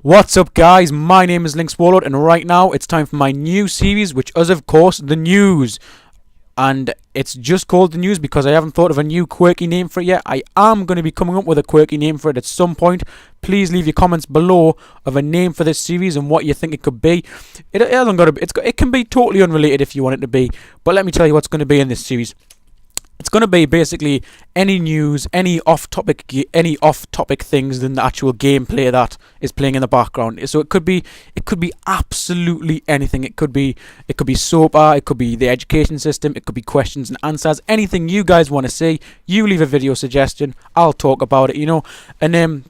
What's up, guys? My name is LynxWarlord, and right now it's time for my new series, which is, of course, the news. And it's just called the news because I haven't thought of a new quirky name for it yet. I am going to be coming up with a quirky name for it at some point. Please leave your comments below of a name for this series and what you think it could be. It hasn't got to be. It can be totally unrelated if you want it to be. But let me tell you what's going to be in this series. It's going to be basically any news, any off-topic things than the actual gameplay that is playing in the background. So it could be absolutely anything. It could be SOPA, it could be the education system, it could be questions and answers. Anything you guys want to see, you leave a video suggestion. I'll talk about it, and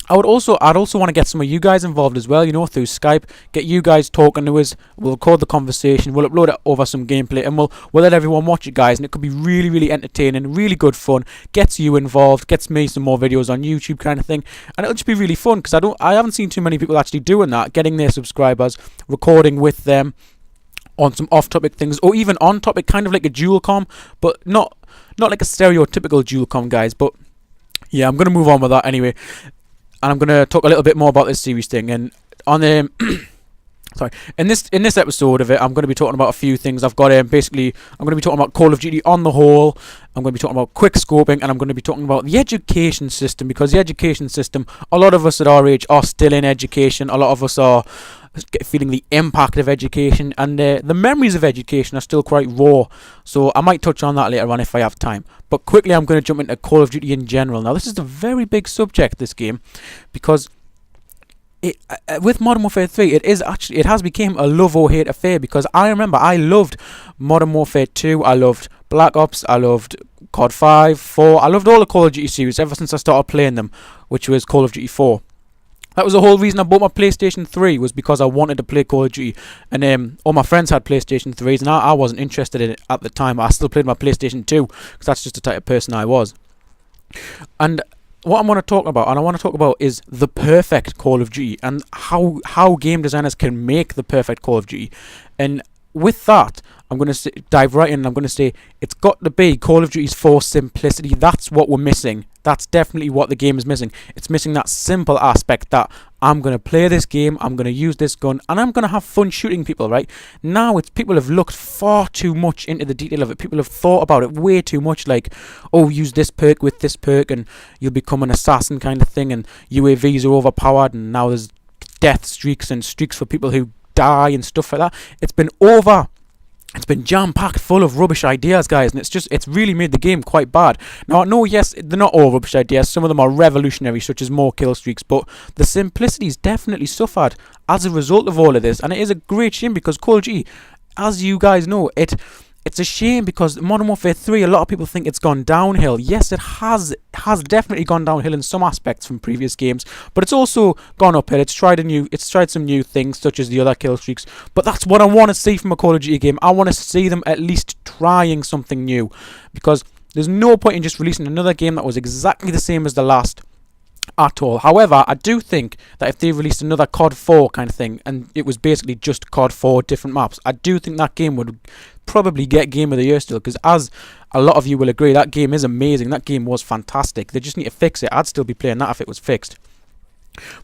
I'd also want to get some of you guys involved as well, through Skype. Get you guys talking to us. We'll record the conversation. We'll upload it over some gameplay, and we'll let everyone watch it, guys. And it could be really, really entertaining, really good fun. Gets you involved. Gets me some more videos on YouTube, kind of thing. And it'll just be really fun because I haven't seen too many people actually doing that, getting their subscribers, recording with them on some off-topic things, or even on-topic, kind of like a dual com, but not like a stereotypical dual com, guys. But yeah, I'm gonna move on with that anyway. And I'm going to talk a little bit more about this series thing. And on in this episode of it, I'm going to be talking about a few things. I've got basically, I'm going to be talking about Call of Duty on the whole. I'm going to be talking about quick scoping, and I'm going to be talking about the education system, because the education system, a lot of us at our age are still in education. A lot of us are feeling the impact of education, and the memories of education are still quite raw. So I might touch on that later on if I have time. But quickly, I'm going to jump into Call of Duty in general. Now, this is a very big subject, this game, because with Modern Warfare 3, it has become a love or hate affair. Because I remember I loved Modern Warfare 2, I loved Black Ops, I loved COD 5, 4, I loved all the Call of Duty series ever since I started playing them, which was Call of Duty 4. That was the whole reason I bought my PlayStation 3, was because I wanted to play Call of Duty. And all my friends had PlayStation 3s, and I wasn't interested in it at the time. I still played my PlayStation 2, because that's just the type of person I was. And what I want to talk about, is the perfect Call of Duty, and how game designers can make the perfect Call of Duty. And with that, I'm going to dive right in, and I'm going to say it's got to be Call of Duty's for simplicity. That's what we're missing. That's definitely what the game is missing. It's missing that simple aspect that I'm going to play this game, I'm going to use this gun, and I'm going to have fun shooting people, right? Now, people have looked far too much into the detail of it. People have thought about it way too much, like, oh, use this perk with this perk, and you'll become an assassin kind of thing, and UAVs are overpowered, and now there's death streaks and streaks for people who die and stuff like that. It's been jam-packed full of rubbish ideas, guys, and it's really made the game quite bad. Now, no, yes, they're not all rubbish ideas. Some of them are revolutionary, such as more kill streaks, but the simplicity's definitely suffered as a result of all of this, and it is a great shame, because Call of Duty, as you guys know, it's a shame, because Modern Warfare 3, a lot of people think it's gone downhill. Yes, it has definitely gone downhill in some aspects from previous games, but it's also gone uphill. It's tried some new things, such as the other kill streaks. But that's what I want to see from a Call of Duty game. I want to see them at least trying something new, because there's no point in just releasing another game that was exactly the same as the last at all. However, I do think that if they released another COD 4 kind of thing, and it was basically just COD 4 different maps, I do think that game would probably get Game of the Year still, because as a lot of you will agree, that game is amazing. That game was fantastic. They just need to fix it. I'd still be playing that if it was fixed.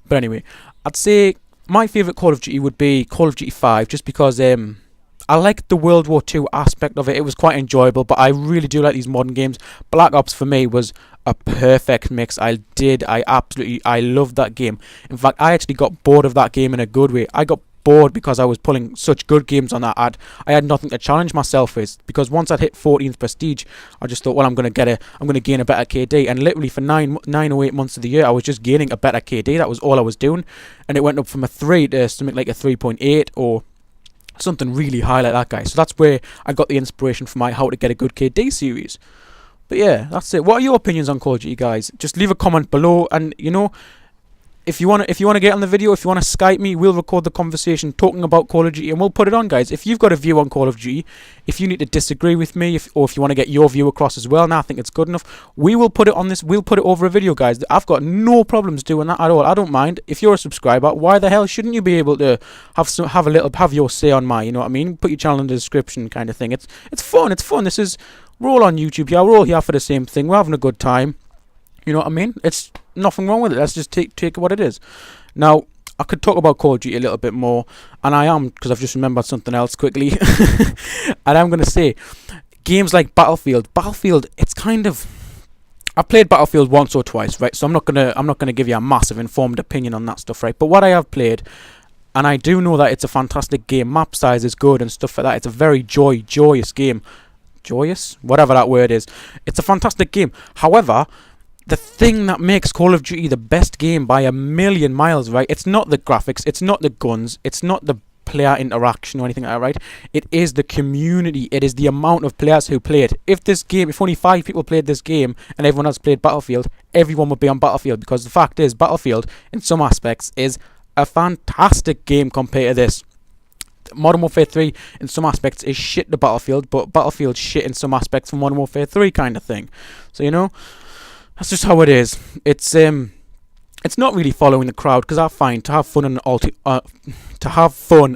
But anyway, I'd say my favourite Call of Duty would be Call of Duty 5, just because I liked the World War II aspect of it. It was quite enjoyable, but I really do like these modern games. Black Ops for me was a perfect mix. I loved that game. In fact, I actually got bored of that game in a good way. I got bored because I was pulling such good games on that. I had nothing to challenge myself with, because once I'd hit 14th prestige, I just thought, well, I'm going to gain a better KD, and literally for 9 or 8 months of the year, I was just gaining a better KD. That was all I was doing, and it went up from a 3 to something like a 3.8 or something really high like that, guys. So that's where I got the inspiration for my How to Get a Good KD series. But yeah, that's it. What are your opinions on Call of Duty, guys? Just leave a comment below, and if you want to get on the video, if you want to Skype me, we'll record the conversation talking about Call of Duty, and we'll put it on, guys. If you've got a view on Call of Duty, if you need to disagree with me, or if you want to get your view across as well, and I think it's good enough, we will put it on this. We'll put it over a video, guys. I've got no problems doing that at all. I don't mind. If you're a subscriber, why the hell shouldn't you be able to have your say on my, you know what I mean? Put your channel in the description, kind of thing. It's fun. It's fun. We're all on YouTube. Yeah, we're all here for the same thing. We're having a good time. You know what I mean? It's nothing wrong with it. Let's just take it what it is. Now, I could talk about Call of Duty a little bit more, and I am, because I've just remembered something else quickly. And I'm going to say, games like Battlefield, it's kind of... I've played Battlefield once or twice, right? So I'm not gonna give you a massive informed opinion on that stuff, right? But what I have played, and I do know that it's a fantastic game. Map size is good and stuff like that. It's a very joyous game. Joyous? Whatever that word is. It's a fantastic game. However, the thing that makes Call of Duty the best game by a million miles, right? It's not the graphics, it's not the guns, it's not the player interaction or anything like that, right? It is the community. It is the amount of players who play it. If only 5 people played this game and everyone else played Battlefield, everyone would be on Battlefield, because the fact is, Battlefield in some aspects is a fantastic game compared to this. Modern Warfare 3 in some aspects is shit to Battlefield, but Battlefield's shit in some aspects for Modern Warfare 3 kind of thing. So, you know, that's just how it is. It's not really following the crowd, because I find to have fun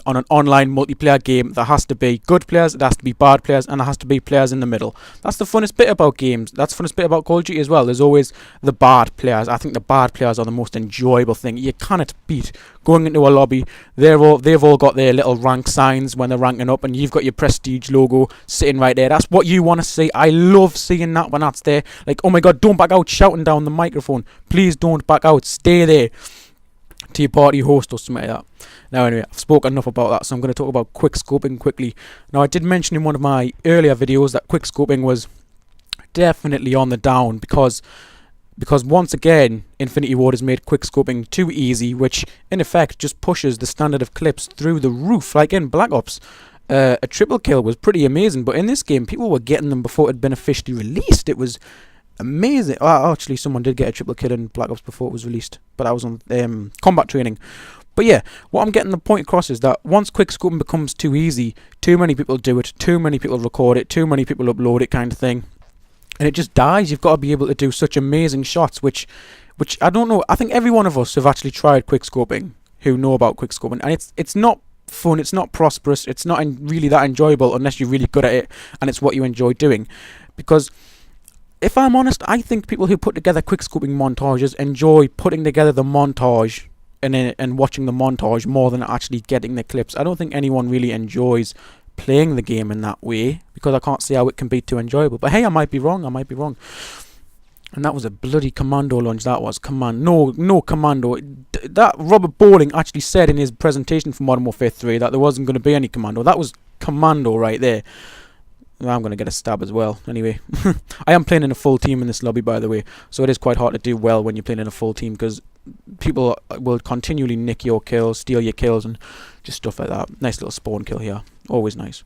on an online multiplayer game, there has to be good players, there has to be bad players, and there has to be players in the middle. That's the funnest bit about games. That's the funnest bit about Call of Duty as well. There's always the bad players. I think the bad players are the most enjoyable thing. You cannot beat going into a lobby. They've all got their little rank signs when they're ranking up, and you've got your prestige logo sitting right there. That's what you want to see. I love seeing that when that's there. Like, oh my god, don't back out shouting down the microphone. Please don't back out. Stay there to your party host or something like that. Now anyway, I've spoken enough about that, so I'm going to talk about quick scoping quickly. Now, I did mention in one of my earlier videos that quick scoping was definitely on the down, because once again, Infinity Ward has made quick scoping too easy, which in effect just pushes the standard of clips through the roof. Like in Black Ops, a triple kill was pretty amazing, but in this game, people were getting them before it had been officially released. It was amazing. Oh, actually, someone did get a triple kill in Black Ops before it was released, but that was on combat training. But yeah, what I'm getting the point across is that once quick scoping becomes too easy, too many people do it, too many people record it, too many people upload it, kind of thing, and it just dies. You've got to be able to do such amazing shots, which I don't know. I think every one of us have actually tried quick scoping, who know about quick scoping, and it's not fun, it's not prosperous, it's not really that enjoyable unless you're really good at it and it's what you enjoy doing. Because if I'm honest, I think people who put together quick scoping montages enjoy putting together the montage and watching the montage more than actually getting the clips. I don't think anyone really enjoys playing the game in that way, because I can't see how it can be too enjoyable. But hey, I might be wrong. And that was a bloody commando launch. That was no commando. That Robert Bowling actually said in his presentation for Modern Warfare 3 that there wasn't going to be any commando. That was commando right there. I'm going to get a stab as well. Anyway, I am playing in a full team in this lobby, by the way, so it is quite hard to do well when you're playing in a full team, because people will continually nick your kills, steal your kills, and just stuff like that. Nice little spawn kill here. Always nice.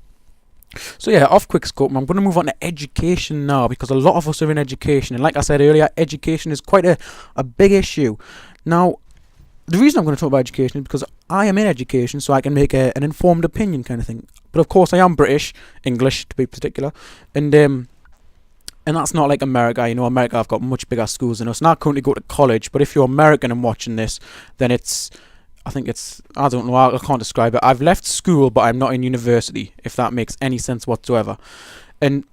So yeah, off quick scope, I'm going to move on to education now, because a lot of us are in education, and like I said earlier, education is quite a big issue. Now, the reason I'm going to talk about education is because I am in education, so I can make an informed opinion kind of thing. But of course, I am British, English to be particular, and that's not like America. You know, America have got much bigger schools than us. And I currently go to college, but if you're American and watching this, then I don't know, I can't describe it. I've left school, but I'm not in university, if that makes any sense whatsoever. And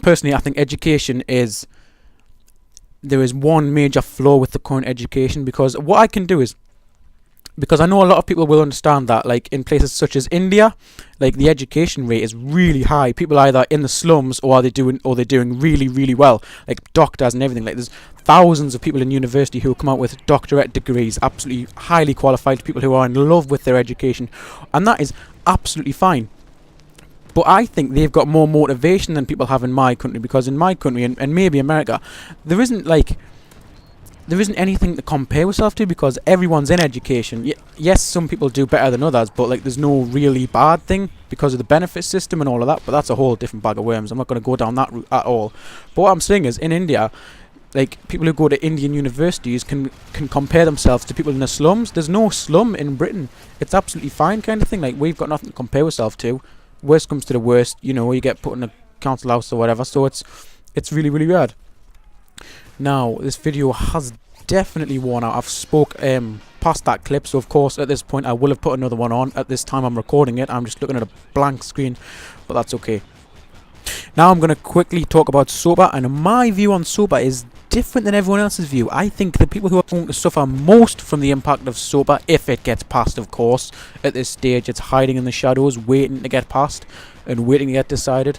personally, I think there is one major flaw with the current education, because what I can do is, because I know a lot of people will understand that, like in places such as India, like the education rate is really high. People are either in the slums or they're doing really, really well, like doctors and everything. Like there's thousands of people in university who come out with doctorate degrees, absolutely highly qualified people who are in love with their education, and that is absolutely fine. But I think they've got more motivation than people have in my country, because in my country and maybe America, there isn't anything to compare yourself to, because everyone's in education. Yes, some people do better than others, but like there's no really bad thing because of the benefit system and all of that. But that's a whole different bag of worms. I'm not going to go down that route at all. But what I'm saying is, in India, like people who go to Indian universities can compare themselves to people in the slums. There's no slum in Britain. It's absolutely fine kind of thing. Like we've got nothing to compare yourself to. Worst comes to the worst, you know, you get put in a council house or whatever. So it's really, really bad. Now, this video has definitely worn out. I've spoke past that clip, so of course at this point I will have put another one on. At this time I'm recording it, I'm just looking at a blank screen, but that's okay. Now I'm going to quickly talk about SOPA, and my view on SOPA is different than everyone else's view. I think the people who are going to suffer most from the impact of SOPA, if it gets passed, of course, at this stage it's hiding in the shadows, waiting to get passed and waiting to get decided.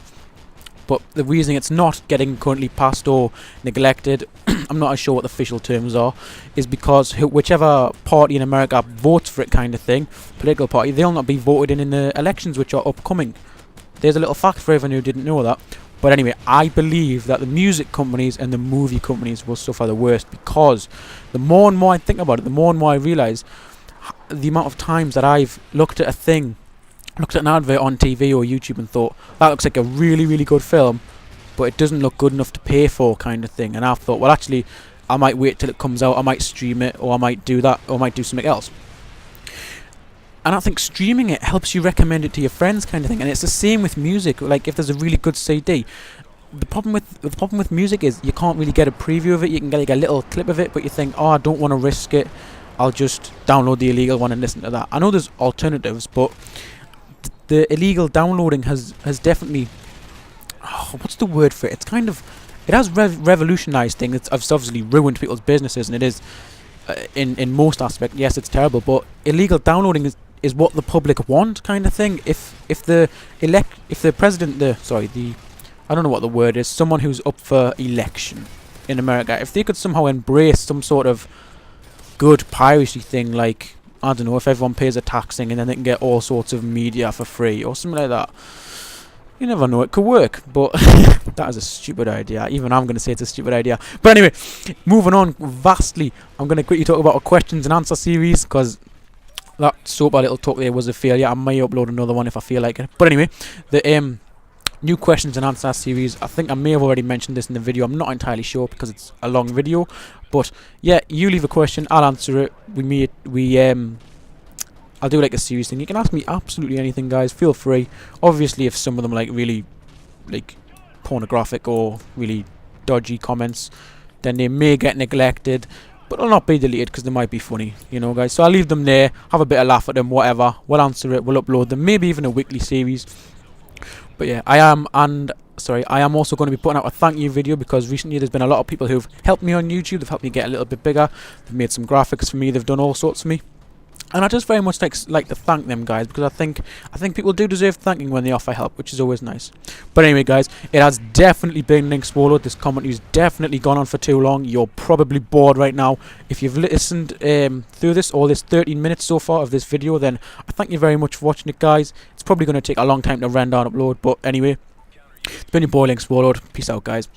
But the reason it's not getting currently passed or neglected, I'm not sure what the official terms are, is because whichever party in America votes for it, kind of thing, political party, they'll not be voted in the elections which are upcoming. There's a little fact for everyone who didn't know that. But anyway, I believe that the music companies and the movie companies will suffer the worst, because the more and more I think about it, the more and more I realise the amount of times that I've looked at a thing, looked at an advert on TV or YouTube and thought, that looks like a really, really good film, but it doesn't look good enough to pay for, kind of thing. And I've thought, well, actually, I might wait till it comes out, I might stream it, or I might do that, or I might do something else. And I think streaming it helps you recommend it to your friends, kind of thing. And it's the same with music. Like, if there's a really good CD, the problem with music is you can't really get a preview of it. You can get like a little clip of it, but you think, oh, I don't want to risk it, I'll just download the illegal one and listen to that. I know there's alternatives, but the illegal downloading has definitely, what's the word for it? It's kind of, it has revolutionised things. It's obviously ruined people's businesses, and it is in most aspects. Yes, it's terrible, but illegal downloading is what the public want, kind of thing. If the president, I don't know what the word is, someone who's up for election in America, if they could somehow embrace some sort of good piracy thing, like, I don't know, if everyone pays a tax thing and then they can get all sorts of media for free or something like that. You never know, it could work, but that is a stupid idea. Even I'm going to say it's a stupid idea. But anyway, moving on vastly, I'm going to quickly talk about a questions and answer series, because that SOPA little talk there was a failure. I may upload another one if I feel like it. But anyway, the new questions and answer series, I think I may have already mentioned this in the video. I'm not entirely sure because it's a long video. But yeah, you leave a question, I'll answer it. I'll do like a series thing. You can ask me absolutely anything, guys. Feel free. Obviously, if some of them like really like pornographic or really dodgy comments, then they may get neglected, but they'll not be deleted because they might be funny, you know, guys. So I'll leave them there, have a bit of laugh at them, whatever. We'll answer it, we'll upload them, maybe even a weekly series. But yeah, I am also going to be putting out a thank you video, because recently there's been a lot of people who've helped me on YouTube. They've helped me get a little bit bigger. They've made some graphics for me. They've done all sorts for me. And I just very much like to thank them, guys, because I think people do deserve thanking when they offer help, which is always nice. But anyway, guys, it has definitely been LynxWarlord. This commentary's definitely gone on for too long. You're probably bored right now. If you've listened through this, all this 13 minutes so far of this video, then I thank you very much for watching it, guys. It's probably going to take a long time to render and upload, but anyway, it's been your boy LynxWarlord. Peace out, guys.